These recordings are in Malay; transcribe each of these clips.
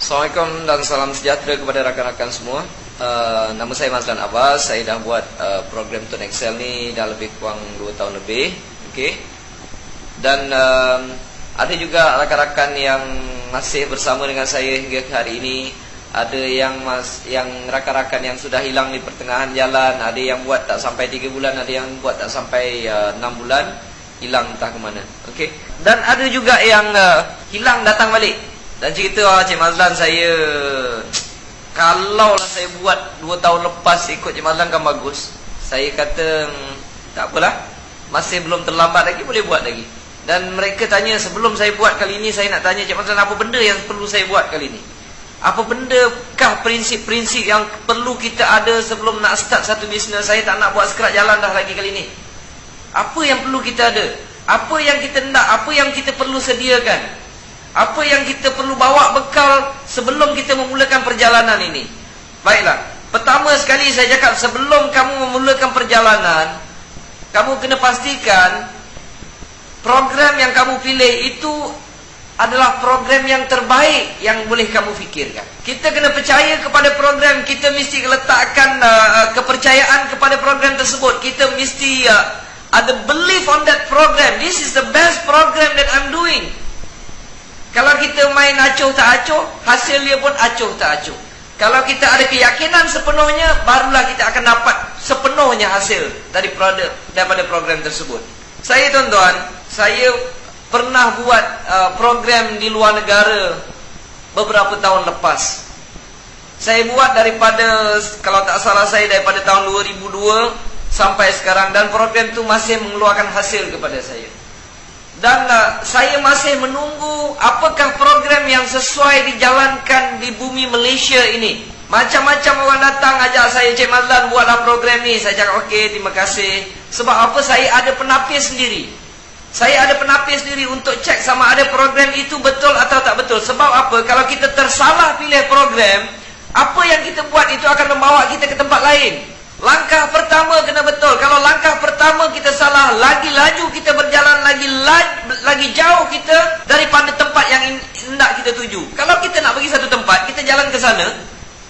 Assalamualaikum dan salam sejahtera kepada rakan-rakan semua. Nama saya Mazlan Abbas. Saya dah buat program Tun Excel ni dah lebih kurang 2 tahun lebih. Okay. Dan ada juga rakan-rakan yang masih bersama dengan saya hingga ke hari ini. Ada yang rakan-rakan yang sudah hilang di pertengahan jalan. Ada yang buat tak sampai 3 bulan. Ada yang buat tak sampai 6 bulan. Hilang entah ke mana. Okay. Dan ada juga yang hilang datang balik. Dan cerita Cik Mazlan, saya kalaulah saya buat 2 tahun lepas ikut Cik Mazlan kan bagus. Saya kata tak apalah, masih belum terlambat lagi, boleh buat lagi. Dan mereka tanya sebelum saya buat kali ini, saya nak tanya Cik Mazlan, apa benda yang perlu saya buat kali ini? Apa bendakah prinsip-prinsip yang perlu kita ada sebelum nak start satu bisnes? Saya tak nak buat sekerat jalan dah lagi kali ini. Apa yang perlu kita ada? Apa yang kita nak? Apa yang kita perlu sediakan? Apa yang kita perlu bawa bekal sebelum kita memulakan perjalanan ini? Baiklah, pertama sekali saya cakap, sebelum kamu memulakan perjalanan, kamu kena pastikan program yang kamu pilih itu adalah program yang terbaik yang boleh kamu fikirkan. Kita kena percaya kepada program. Kita mesti letakkan kepercayaan kepada program tersebut. Kita mesti ada belief on that program. This is the best program that I'm doing. Kalau kita main acuh tak acuh, hasil dia pun acuh tak acuh. Kalau kita ada keyakinan sepenuhnya, barulah kita akan dapat sepenuhnya hasil daripada program tersebut. Saya tuan-tuan, saya pernah buat program di luar negara beberapa tahun lepas. Saya buat daripada, kalau tak salah saya, daripada tahun 2002 sampai sekarang. Dan program itu masih mengeluarkan hasil kepada saya. Dan saya masih menunggu apakah program yang sesuai dijalankan di bumi Malaysia ini. Macam-macam orang datang ajak saya, Cik Mazlan buatlah program ni. Saya cakap okey, terima kasih. Sebab apa? Saya ada penapis sendiri. Saya ada penapis sendiri untuk cek sama ada program itu betul atau tak betul. Sebab apa? Kalau kita tersalah pilih program, apa yang kita buat itu akan membawa kita ke tempat lain. Langkah pertama kena betul. Kalau langkah pertama kita salah, lagi laju kita berjalan, lagi jauh kita daripada tempat yang hendak kita tuju. Kalau kita nak pergi satu tempat, kita jalan ke sana,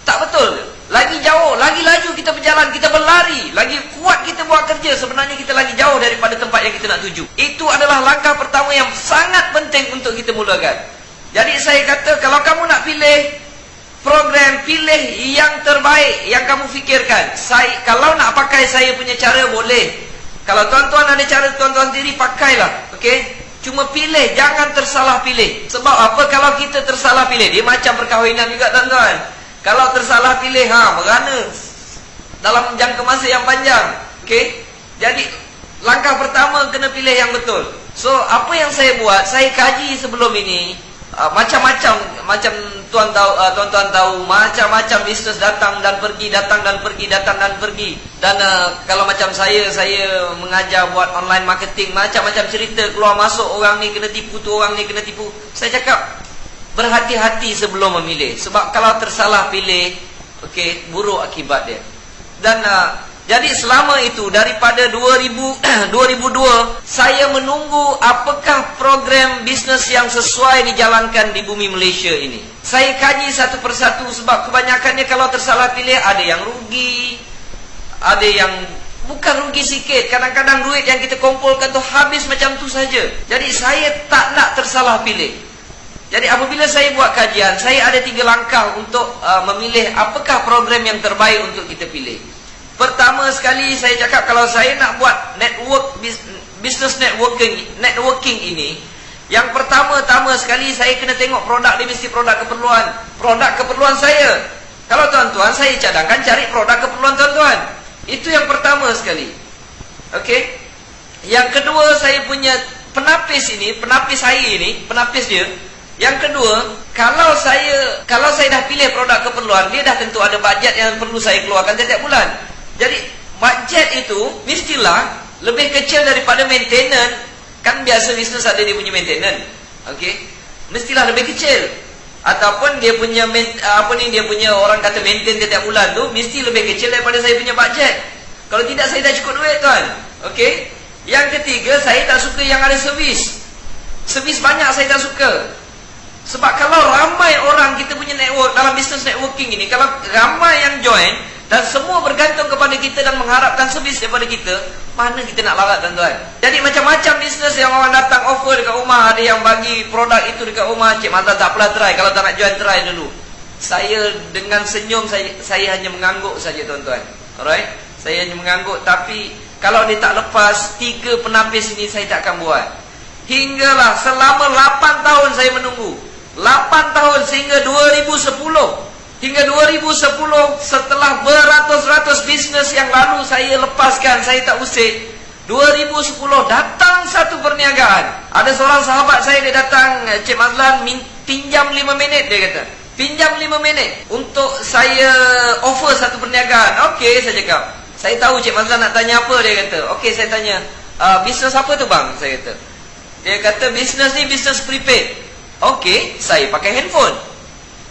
tak betul. Lagi jauh, lagi laju kita berjalan, kita berlari, lagi kuat kita buat kerja, sebenarnya kita lagi jauh daripada tempat yang kita nak tuju. Itu adalah langkah pertama yang sangat penting untuk kita mulakan. Jadi saya kata, kalau kamu nak pilih program, pilih yang terbaik yang kamu fikirkan. Kalau nak pakai saya punya cara, boleh. Kalau tuan-tuan ada cara tuan-tuan sendiri, pakailah. Okey? Cuma pilih, jangan tersalah pilih. Sebab apa? Kalau kita tersalah pilih, dia macam perkahwinan juga tuan-tuan. Kalau tersalah pilih, merana dalam jangka masa yang panjang. Okey? Jadi langkah pertama kena pilih yang betul. So apa yang saya buat, saya kaji sebelum ini. Macam-macam, macam tuan-tuan tahu, macam-macam bisnes datang dan pergi, datang dan pergi, datang dan pergi. Dan kalau macam saya mengajar buat online marketing, macam-macam cerita keluar masuk, orang ni kena tipu, tu orang ni kena tipu. Saya cakap, berhati-hati sebelum memilih. Sebab kalau tersalah pilih, okey, buruk akibat dia. Dan jadi selama itu, daripada 2002, saya menunggu apakah program bisnes yang sesuai dijalankan di bumi Malaysia ini. Saya kaji satu persatu, sebab kebanyakannya kalau tersalah pilih, ada yang rugi, ada yang bukan rugi sikit. Kadang-kadang duit yang kita kumpulkan tu habis macam tu saja. Jadi saya tak nak tersalah pilih. Jadi apabila saya buat kajian, saya ada 3 langkah untuk memilih apakah program yang terbaik untuk kita pilih. Pertama sekali saya cakap, kalau saya nak buat business networking ini, yang pertama-tama sekali saya kena tengok produk dia, mesti produk keperluan saya. Kalau tuan-tuan, saya cadangkan cari produk keperluan tuan-tuan. Itu yang pertama sekali. Okey. Yang kedua, saya punya penapis dia. Yang kedua, kalau saya dah pilih produk keperluan, dia dah tentu ada bajet yang perlu saya keluarkan setiap bulan. Jadi bajet itu mestilah lebih kecil daripada maintenance. Kan biasa bisnes ada dia punya maintenance. Okey. Mestilah lebih kecil. Ataupun dia punya dia punya orang kata maintain setiap bulan tu mesti lebih kecil daripada saya punya bajet. Kalau tidak, saya dah cukup duit tuan. Okey. Yang ketiga, saya tak suka yang ada servis. Servis banyak saya tak suka. Sebab kalau ramai orang, kita punya network business networking ini, kalau ramai yang join dan semua bergantung kepada kita dan mengharapkan servis daripada kita, mana kita nak larat tuan-tuan? Jadi macam-macam bisnes yang orang datang offer dekat rumah, ada yang bagi produk itu dekat rumah. Cik Mazlan, tak apalah try, kalau tak nak join try dulu. Saya dengan senyum, saya hanya mengangguk saja tuan-tuan. Alright, saya hanya mengangguk. Tapi kalau dia tak lepas 3 penapis ini, saya tak akan buat. Hinggalah selama 8 tahun saya menunggu. 8 tahun sehingga 2010. Hingga 2010, setelah beratus-ratus bisnes yang lalu saya lepaskan, saya tak usik. 2010 datang satu perniagaan. Ada seorang sahabat saya, dia datang, Cik Mazlan, pinjam 5 minit, dia kata. Pinjam 5 minit untuk saya offer satu perniagaan. Okey, saya cakap. Saya tahu Cik Mazlan nak tanya apa, dia kata. Okey, saya tanya, bisnes apa tu bang? Saya kata. Dia kata, bisnes ni bisnes prepaid. Okey, saya pakai handphone.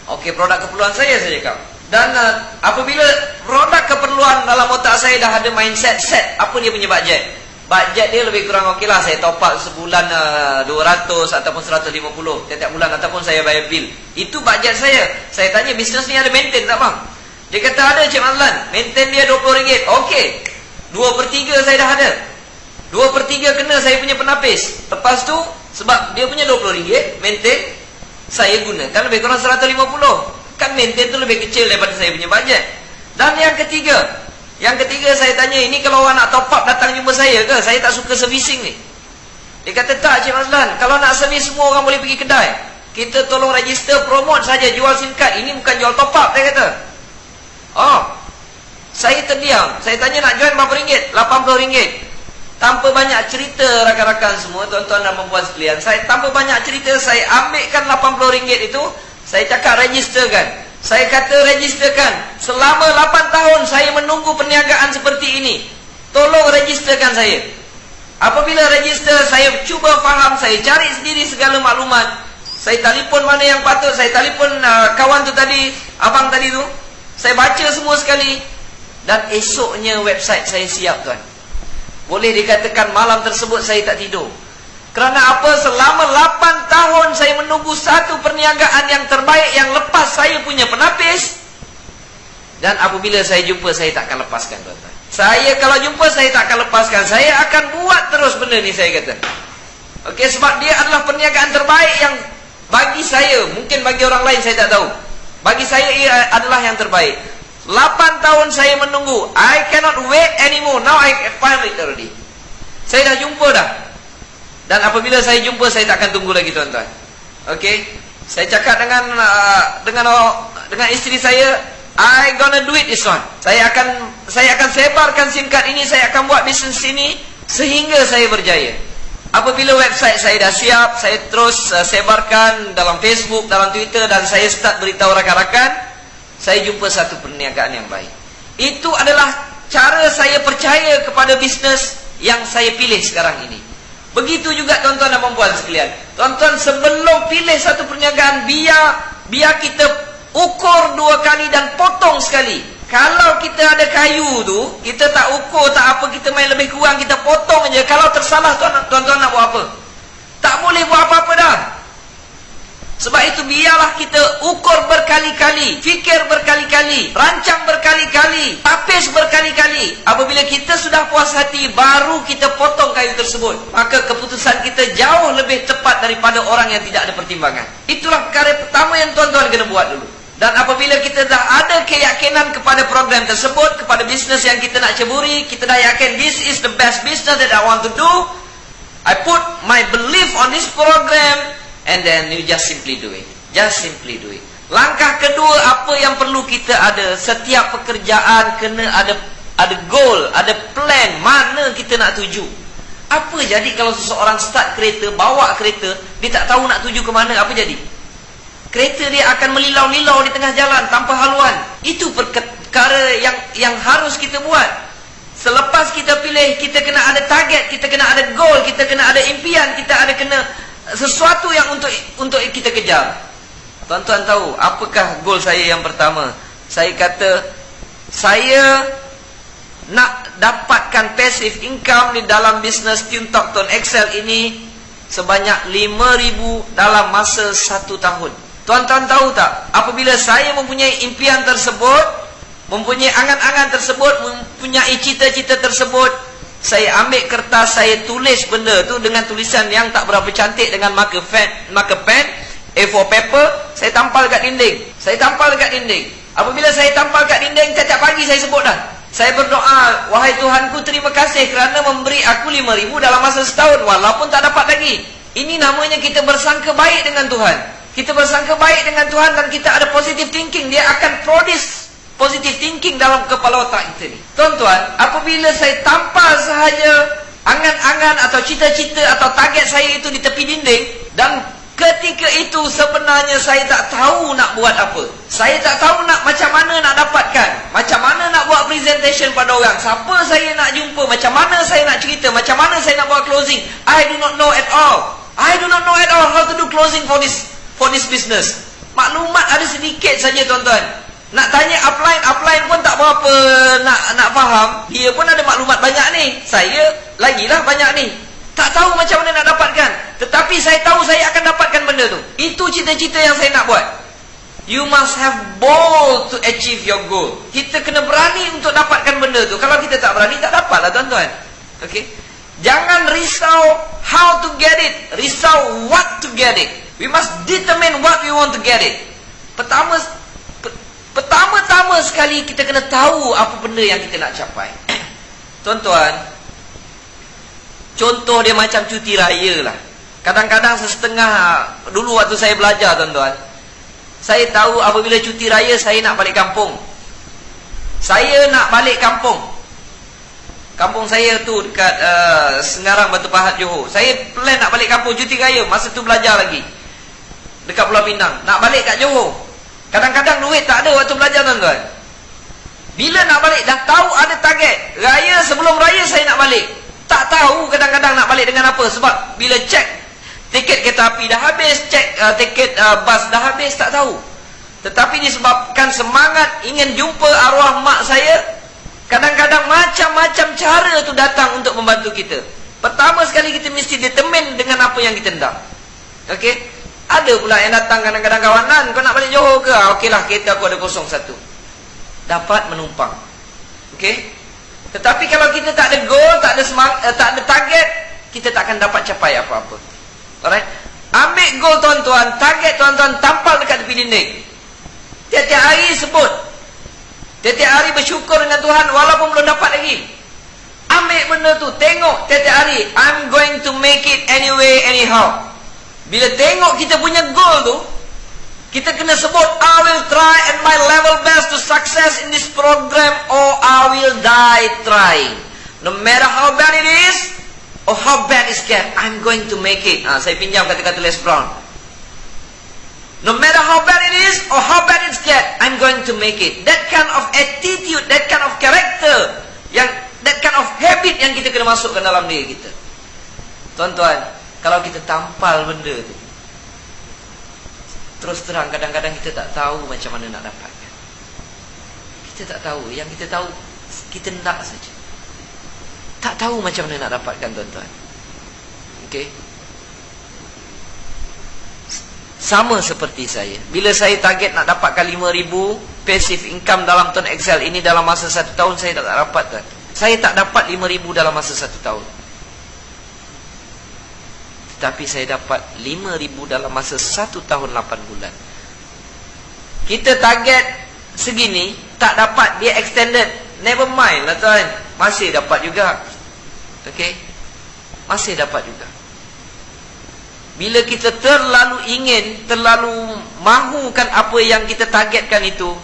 Okey, produk keperluan saya cakap. Dan apabila produk keperluan dalam otak saya dah ada mindset set apa dia punya budget. Budget dia lebih kurang okeylah, saya top up sebulan 200 ataupun 150 tiap-tiap bulan, ataupun saya bayar bil. Itu budget saya. Saya tanya, bisnes ni ada maintain tak bang? Dia kata ada Cik Mazlan, maintain dia RM20. Okey, 2/3 saya dah ada. 2/3 kena saya punya penapis. Lepas tu, sebab dia punya RM20 maintain, saya gunakan lebih kurang 150. Kan maintain tu lebih kecil daripada saya punya budget. Dan yang ketiga saya tanya, ini kalau orang nak top up datang jumpa saya ke? Saya tak suka servicing ni. Dia kata, tak Cik Mazlan, kalau nak servis semua orang boleh pergi kedai. Kita tolong register, promote saja, jual SIM card. Ini bukan jual top up, dia kata. Oh, saya terdiam. Saya tanya, nak join berapa ringgit? RM80. Tanpa banyak cerita rakan-rakan semua, tuan-tuan dan puan-puan sekalian, saya tanpa banyak cerita, saya ambilkan RM80 itu, saya cakap registerkan. Saya kata registerkan. Selama 8 tahun saya menunggu perniagaan seperti ini. Tolong registerkan saya. Apabila register, saya cuba faham, saya cari sendiri segala maklumat. Saya telefon mana yang patut, saya telefon kawan tu tadi, abang tadi tu. Saya baca semua sekali. Dan esoknya website saya siap tuan. Boleh dikatakan malam tersebut saya tak tidur. Kerana apa? Selama 8 tahun saya menunggu satu perniagaan yang terbaik yang lepas saya punya penapis. Dan apabila saya jumpa, saya tak akan lepaskan tuan-tuan. Saya kalau jumpa, saya tak akan lepaskan. Saya akan buat terus benda ni, saya kata. Okey, sebab dia adalah perniagaan terbaik yang bagi saya, mungkin bagi orang lain saya tak tahu. Bagi saya ia adalah yang terbaik. 8 tahun saya menunggu. I cannot wait anymore. Now I find it already. Saya dah jumpa dah. Dan apabila saya jumpa, saya tak akan tunggu lagi tuan-tuan. Okey, saya cakap dengan isteri saya, I gonna do it this one. Saya akan sebarkan SIM card ini, saya akan buat bisnes ini sehingga saya berjaya. Apabila website saya dah siap, saya terus sebarkan dalam Facebook, dalam Twitter, dan saya start beritahu rakan-rakan. Saya jumpa satu perniagaan yang baik. Itu adalah cara saya percaya kepada bisnes yang saya pilih sekarang ini. Begitu juga tuan-tuan dan puan-puan sekalian. Tuan-tuan, sebelum pilih satu perniagaan, biar kita ukur 2 kali dan potong sekali. Kalau kita ada kayu tu, kita tak ukur, tak apa, kita main lebih kurang, kita potong aja. Kalau tersalah, tuan-tuan nak buat apa? Tak boleh buat apa-apa dah. Sebab itu biarlah kita ukur berkali-kali, fikir berkali-kali, rancang berkali-kali, tapis berkali-kali. Apabila kita sudah puas hati, baru kita potong kayu tersebut. Maka keputusan kita jauh lebih tepat daripada orang yang tidak ada pertimbangan. Itulah perkara pertama yang tuan-tuan kena buat dulu. Dan apabila kita dah ada keyakinan kepada program tersebut, kepada bisnes yang kita nak ceburi, kita dah yakin this is the best business that I want to do, I put my belief on this program. And then you just simply do it. Just simply do it. Langkah kedua, apa yang perlu kita ada? Setiap pekerjaan kena ada goal, ada plan, mana kita nak tuju. Apa jadi kalau seseorang start kereta, bawa kereta, dia tak tahu nak tuju ke mana, apa jadi? Kereta dia akan melilau-lilau di tengah jalan tanpa haluan. Itu perkara yang harus kita buat. Selepas kita pilih, kita kena ada target, kita kena ada goal, kita kena ada impian, kita ada kena sesuatu yang untuk kita kejar. Tuan-tuan tahu apakah goal saya yang pertama? Saya kata, saya nak dapatkan passive income di dalam bisnes TuneTalk Tone Excel ini sebanyak 5,000 dalam masa 1 tahun. Tuan-tuan tahu tak, apabila saya mempunyai impian tersebut, mempunyai angan-angan tersebut, mempunyai cita-cita tersebut, saya ambil kertas, saya tulis benda tu dengan tulisan yang tak berapa cantik, dengan marker pen, A4 paper, saya tampal kat dinding. Apabila saya tampal kat dinding, tiap-tiap pagi saya sebut dah. Saya berdoa, wahai Tuhanku, terima kasih kerana memberi aku 5,000 dalam masa setahun, walaupun tak dapat lagi. Ini namanya kita bersangka baik dengan Tuhan. Kita bersangka baik dengan Tuhan dan kita ada positive thinking. Dia akan produce positive thinking dalam kepala otak kita ni. Tuan-tuan, apabila saya tampal sahaja angan-angan atau cita-cita atau target saya itu di tepi dinding, dan ketika itu sebenarnya saya tak tahu nak buat apa. Saya tak tahu macam mana nak dapatkan, macam mana nak buat presentation pada orang, siapa saya nak jumpa, macam mana saya nak cerita, macam mana saya nak buat closing. I do not know at all. I do not know at all how to do closing for this business. Maklumat ada sedikit saja, tuan-tuan. Nak tanya upline pun tak berapa nak faham. Dia pun ada maklumat banyak ni, saya lagilah banyak ni. Tak tahu macam mana nak dapatkan. Tetapi saya tahu saya akan dapatkan benda tu. Itu cita-cita yang saya nak buat. You must have bold to achieve your goal. Kita kena berani untuk dapatkan benda tu. Kalau kita tak berani, tak dapatlah, tuan-tuan. Okay? Jangan risau how to get it, risau what to get it. We must determine what we want to get it. Pertama-tama sekali kita kena tahu apa benda yang kita nak capai. Tuan-tuan, contoh dia macam cuti raya lah. Kadang-kadang setengah, dulu waktu saya belajar, tuan-tuan, saya tahu apabila cuti raya saya nak balik kampung. Saya nak balik kampung. Kampung saya tu dekat Sengarang, Batu Pahat, Johor. Saya plan nak balik kampung cuti raya. Masa tu belajar lagi dekat Pulau Pinang. Nak balik kat Johor. Kadang-kadang duit tak ada waktu belajar, tuan-tuan. Bila nak balik, dah tahu ada target. Raya, sebelum raya saya nak balik. Tak tahu kadang-kadang nak balik dengan apa. Sebab bila cek tiket kereta api dah habis, cek tiket bas dah habis, tak tahu. Tetapi disebabkan semangat ingin jumpa arwah mak saya, kadang-kadang macam-macam cara tu datang untuk membantu kita. Pertama sekali kita mesti determine dengan apa yang kita hendak. Okey? Ada pula yang datang kadang-kadang, kawanan, kau nak balik Johor ke? Okeylah, kereta aku ada 01. Dapat menumpang. Okey? Tetapi kalau kita tak ada goal, tak ada target, kita tak akan dapat capai apa-apa. Alright? Ambil goal, tuan-tuan, target tuan-tuan, tampal dekat tepi dinding. Tiap-tiap hari sebut. Tiap-tiap hari bersyukur dengan Tuhan walaupun belum dapat lagi. Ambil benda tu, tengok tiap-tiap hari, I'm going to make it anyway, anyhow. Bila tengok kita punya goal tu, kita kena sebut, I will try at my level best to success in this program, or I will die trying. No matter how bad it is, or how bad it gets, I'm going to make it. Saya pinjam kata-kata Les Brown. No matter how bad it is, or how bad it gets, I'm going to make it. That kind of attitude, that kind of character, that kind of habit yang kita kena masukkan dalam diri kita. Tuan-tuan, kalau kita tampal benda tu, terus terang kadang-kadang kita tak tahu macam mana nak dapatkan. Kita tak tahu. Yang kita tahu, kita nak saja. Tak tahu macam mana nak dapatkan, tuan-tuan. Okey? Sama seperti saya. Bila saya target nak dapatkan 5,000 passive income dalam turn Excel ini dalam masa 1 tahun, saya tak dapat, tuan. Saya tak dapat 5,000 dalam masa 1 tahun. Tapi saya dapat 5,000 dalam masa 1 tahun 8 bulan. Kita target segini, tak dapat, dia extended. Never mind lah, tuan. Masih dapat juga. Okey? Masih dapat juga. Bila kita terlalu ingin, terlalu mahukan apa yang kita targetkan itu,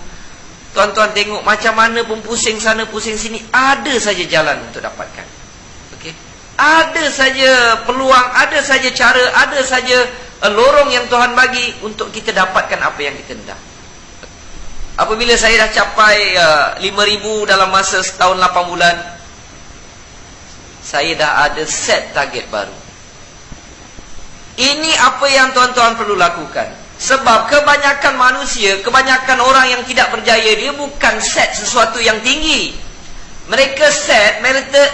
tuan-tuan tengok macam mana pun pusing sana, pusing sini, ada saja jalan untuk dapatkan. Ada saja peluang, ada saja cara, ada saja lorong yang Tuhan bagi untuk kita dapatkan apa yang kita hendak. Apabila saya dah capai 5,000 dalam masa setahun 8 bulan, saya dah ada set target baru. Ini apa yang tuan-tuan perlu lakukan. Sebab kebanyakan manusia, kebanyakan orang yang tidak berjaya, dia bukan set sesuatu yang tinggi. Mereka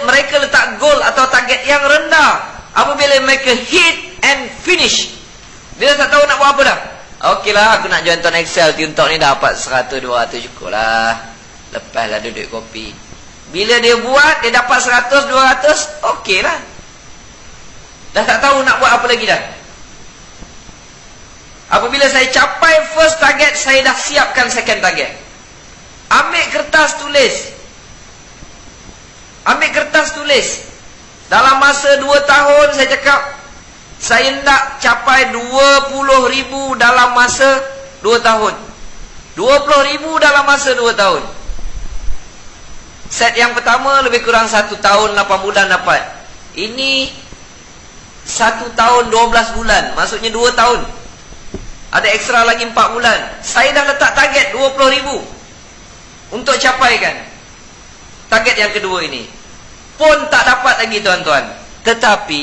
mereka letak goal atau target yang rendah. Apabila mereka hit and finish, dia tak tahu nak buat apa dah. Okeylah, aku nak join Tuan Excel. Tiuntok ni dapat 100-200 cukup lah. Lepaslah duduk kopi. Bila dia buat, dia dapat 100-200, okeylah. Dah tak tahu nak buat apa lagi dah. Apabila saya capai first target, saya dah siapkan second target. Ambil kertas tulis. Ambil kertas tulis. Dalam masa 2 tahun, saya cakap, saya nak capai 20,000 dalam masa 2 tahun. 20,000 dalam masa 2 tahun. Set yang pertama lebih kurang 1 tahun 8 bulan dapat. Ini 1 tahun 12 bulan. Maksudnya 2 tahun. Ada ekstra lagi 4 bulan. Saya dah letak target 20,000 untuk capaikan target yang kedua ini. Pun tak dapat lagi tuan-tuan. Tetapi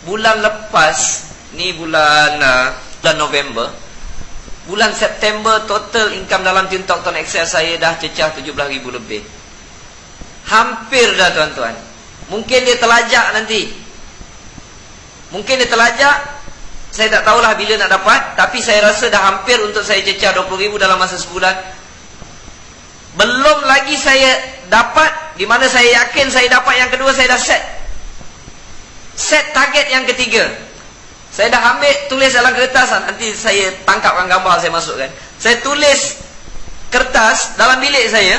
bulan lepas, ni bulan November, bulan September, total income dalam Tiuntok Tuan Excel saya dah cecah 17,000 lebih. Hampir dah tuan-tuan. Mungkin dia terlajak nanti. Mungkin dia terlajak. Saya tak tahulah bila nak dapat. Tapi saya rasa dah hampir untuk saya cecah 20,000 dalam masa sebulan. Belum lagi saya dapat, di mana saya yakin saya dapat yang kedua, saya dah set target yang ketiga. Saya dah ambil, tulis dalam kertas. Nanti saya tangkapkan gambar, saya masukkan. Saya tulis kertas dalam bilik saya.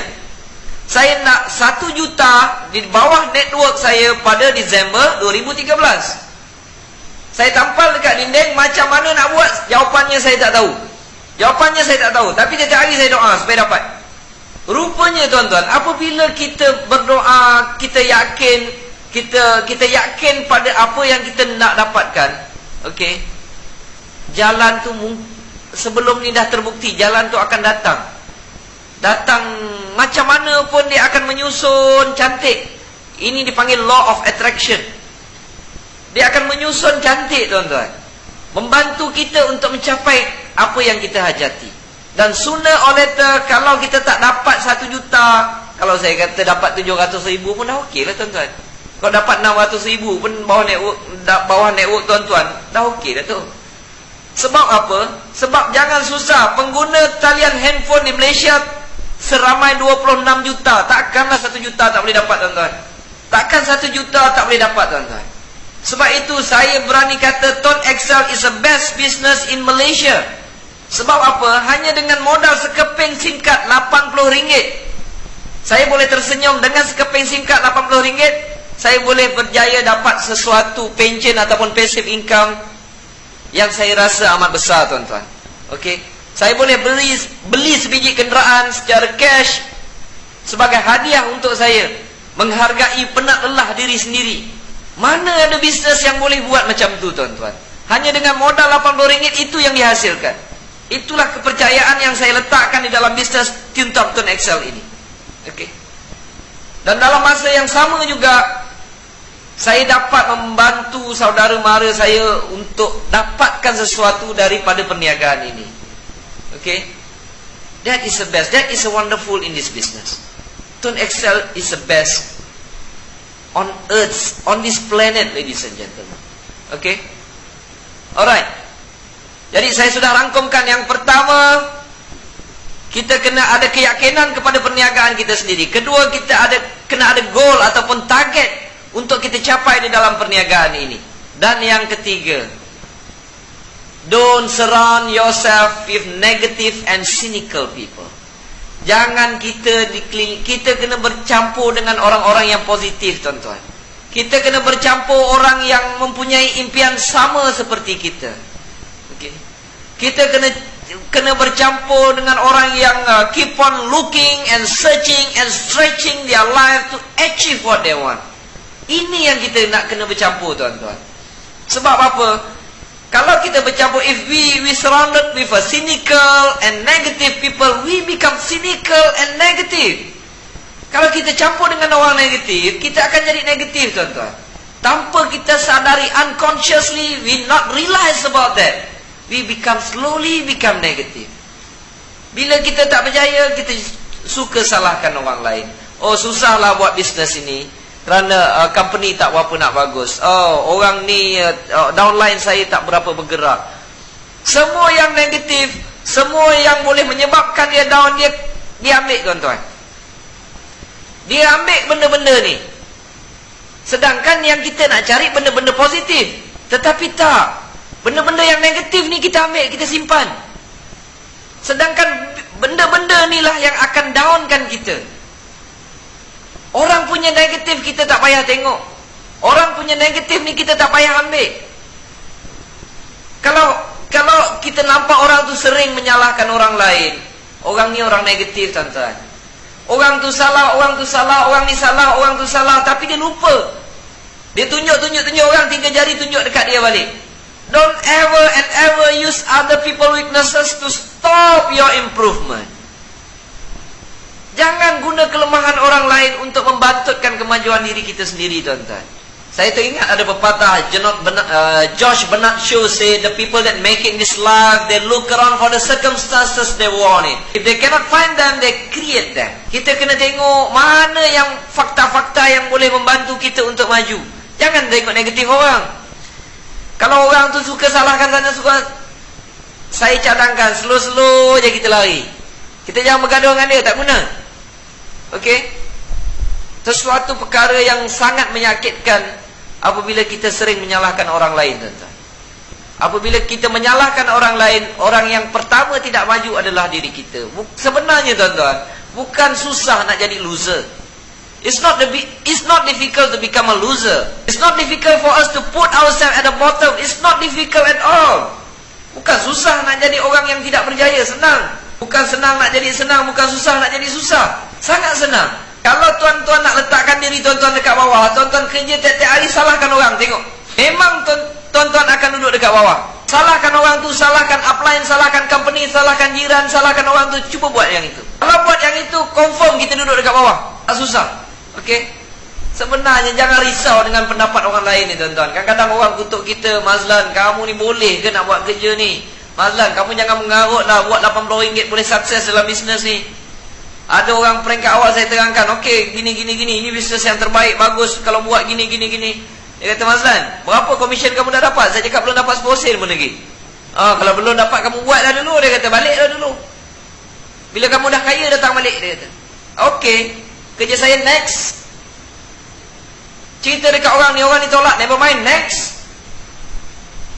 Saya nak 1 juta di bawah network saya pada Disember 2013. Saya tampal dekat dinding. Macam mana nak buat? Jawapannya saya tak tahu. Tapi setiap hari saya doa supaya dapat. Rupanya tuan-tuan, apabila kita berdoa, kita yakin pada apa yang kita nak dapatkan, okey, jalan tu sebelum ni dah terbukti, jalan tu akan datang macam mana pun dia akan menyusun cantik. Ini dipanggil law of attraction. Dia akan menyusun cantik tuan-tuan, membantu kita untuk mencapai apa yang kita hajati. Dan sooner or later, kalau kita tak dapat 1 juta, kalau saya kata dapat 700,000 pun dah okey lah tuan-tuan. Kalau dapat 600,000 pun bawah network tuan-tuan, dah okey dah tu. Sebab apa? Sebab jangan susah. Pengguna talian handphone di Malaysia seramai 26 juta. Takkanlah 1 juta tak boleh dapat tuan-tuan. Takkan 1 juta tak boleh dapat tuan-tuan. Sebab itu saya berani kata Tuan Excel is the best business in Malaysia. Sebab apa? Hanya dengan modal sekeping SIM card RM80, saya boleh tersenyum. Dengan sekeping SIM card RM80, saya boleh berjaya dapat sesuatu pension ataupun passive income yang saya rasa amat besar tuan-tuan. Okey, saya boleh beli sebiji kenderaan secara cash sebagai hadiah untuk saya, menghargai penat lelah diri sendiri. Mana ada bisnes yang boleh buat macam tu tuan-tuan? Hanya dengan modal RM80 itu yang dihasilkan. Itulah kepercayaan yang saya letakkan di dalam bisnes Tiuntok Tuan Excel ini. Okey. Dan dalam masa yang sama juga, saya dapat membantu saudara mara saya untuk dapatkan sesuatu daripada perniagaan ini. Okey. That is the best. That is a wonderful in this business. Tuan Excel is the best on earth, on this planet, ladies and gentlemen. Okey. Alright. Jadi saya sudah rangkumkan. Yang pertama, kita kena ada keyakinan kepada perniagaan kita sendiri. Kedua, kita kena ada goal ataupun target untuk kita capai di dalam perniagaan ini. Dan yang ketiga, don't surround yourself with negative and cynical people. Jangan kita kena bercampur dengan orang-orang yang positif tuan-tuan. Kita kena bercampur orang yang mempunyai impian sama seperti kita. Kita kena bercampur dengan orang yang keep on looking and searching and stretching their life to achieve what they want. Ini yang kita nak kena bercampur tuan-tuan. Sebab apa? Kalau kita bercampur, if we surrounded with a cynical and negative people, we become cynical and negative. Kalau kita campur dengan orang negatif, kita akan jadi negatif tuan-tuan. Tanpa kita sadari, unconsciously, we not realize about that. We slowly become negative. Bila kita tak berjaya, kita suka salahkan orang lain. Oh, susahlah buat bisnes ini kerana company tak berapa nak bagus. Oh, orang ni downline saya tak berapa bergerak. Semua yang negatif, semua yang boleh menyebabkan dia down, dia ambil tuan-tuan. Dia ambil benda-benda ni. Sedangkan yang kita nak cari benda-benda positif. Tetapi tak. Benda-benda yang negatif ni kita ambil, kita simpan. Sedangkan benda-benda ni lah yang akan downkan kita. Orang punya negatif kita tak payah tengok. Orang punya negatif ni kita tak payah ambil. Kalau kita nampak orang tu sering menyalahkan orang lain, orang ni orang negatif tuan-tuan. Orang tu salah, orang tu salah, orang ni salah, orang tu salah, tapi dia lupa. Dia tunjuk orang, 3 jari tunjuk dekat dia balik. Don't ever and ever use other people weaknesses to stop your improvement. Jangan guna kelemahan orang lain untuk membantutkan kemajuan diri kita sendiri tuan-tuan. Saya teringat ada pepatah George Bernard Shaw say, the people that make it in this life, they look around for the circumstances they want it. If they cannot find them, they create them. Kita kena tengok mana yang fakta-fakta yang boleh membantu kita untuk maju. Jangan tengok negatif orang. Kalau orang tu suka salahkan sana, suka, saya cadangkan slow-slow je kita lari. Kita jangan bergaduh dengan dia, tak guna. Okey? Sesuatu perkara yang sangat menyakitkan apabila kita sering menyalahkan orang lain, tuan-tuan. Apabila kita menyalahkan orang lain, orang yang pertama tidak maju adalah diri kita. Sebenarnya tuan-tuan, bukan susah nak jadi loser. It's not difficult to become a loser. It's not difficult for us to put ourselves at the bottom. It's not difficult at all. Bukan susah nak jadi orang yang tidak berjaya, senang. Bukan senang nak jadi senang, bukan susah nak jadi susah. Sangat senang. Kalau tuan-tuan nak letakkan diri tuan-tuan dekat bawah, tuan-tuan kerja tiap-tiap hari salahkan orang, tengok. Memang tuan-tuan akan duduk dekat bawah. Salahkan orang tu, salahkan upline, salahkan company, salahkan jiran, salahkan orang tu. Cuba buat yang itu. Kalau buat yang itu, confirm kita duduk dekat bawah. Tak susah. Okey? Sebenarnya jangan risau dengan pendapat orang lain ni tuan-tuan. Kadang-kadang orang kutuk kita, Mazlan, kamu ni boleh ke nak buat kerja ni? Mazlan, kamu jangan mengarut lah, buat RM80 boleh sukses dalam bisnes ni. Ada orang peringkat awal saya terangkan, okey, gini, ini bisnes yang terbaik, bagus kalau buat gini. Dia kata, Mazlan, berapa komisen kamu dah dapat? Saya cakap belum dapat 10 sen pun lagi. Kalau belum dapat, kamu buat dah dulu. Dia kata, balik dah dulu. Bila kamu dah kaya, datang balik. Dia kata, okey, kerja saya next. Cerita dekat orang ni tolak, never mind, next.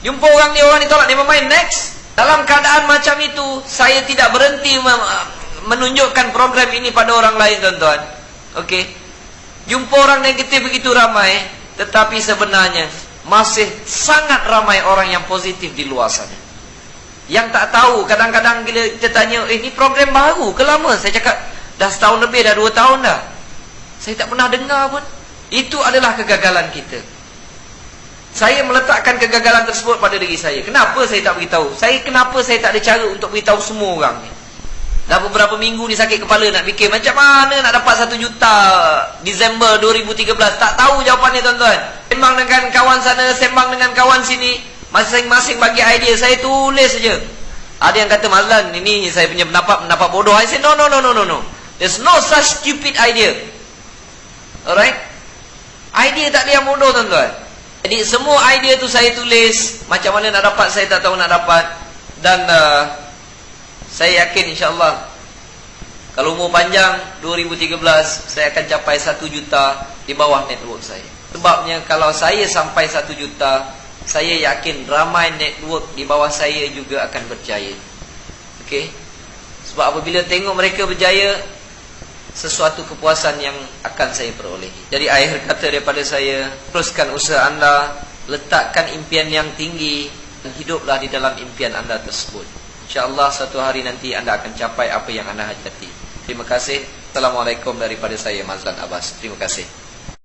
Jumpa orang ni tolak, never mind, next. Dalam keadaan macam itu, saya tidak berhenti menunjukkan program ini pada orang lain, tuan-tuan. Okey. Jumpa orang negatif begitu ramai, tetapi sebenarnya masih sangat ramai orang yang positif di luar sana. Yang tak tahu, kadang-kadang bila kita tanya, ini program baru ke lama? Saya cakap, dah setahun lebih, dah 2 tahun dah. Saya tak pernah dengar pun. Itu adalah kegagalan kita. Saya meletakkan kegagalan tersebut pada diri saya. Kenapa saya tak beritahu? Kenapa saya tak ada cara untuk beritahu semua orang ni? Dah beberapa minggu ni sakit kepala nak fikir macam mana nak dapat 1 juta Disember 2013. Tak tahu jawapannya, tuan-tuan. Sembang dengan kawan sana, sembang dengan kawan sini, masing-masing bagi idea. Saya tulis saja. Ada yang kata, Mazlan, ini saya punya pendapat bodoh. I say, no. There's no such stupid idea. Alright? Idea tak ada yang bodoh, tuan-tuan. Jadi semua idea tu saya tulis. Macam mana nak dapat, saya tak tahu nak dapat. Dan saya yakin insyaAllah kalau umur panjang 2013 saya akan capai 1 juta di bawah network saya. Sebabnya kalau saya sampai 1 juta, saya yakin ramai network di bawah saya juga akan berjaya. Okey? Sebab apabila tengok mereka berjaya, sesuatu kepuasan yang akan saya perolehi. Jadi akhir kata daripada saya, teruskan usaha anda, letakkan impian yang tinggi dan hiduplah di dalam impian anda tersebut. InsyaAllah satu hari nanti anda akan capai apa yang anda hajati. Terima kasih. Assalamualaikum daripada saya, Mazlan Abbas. Terima kasih.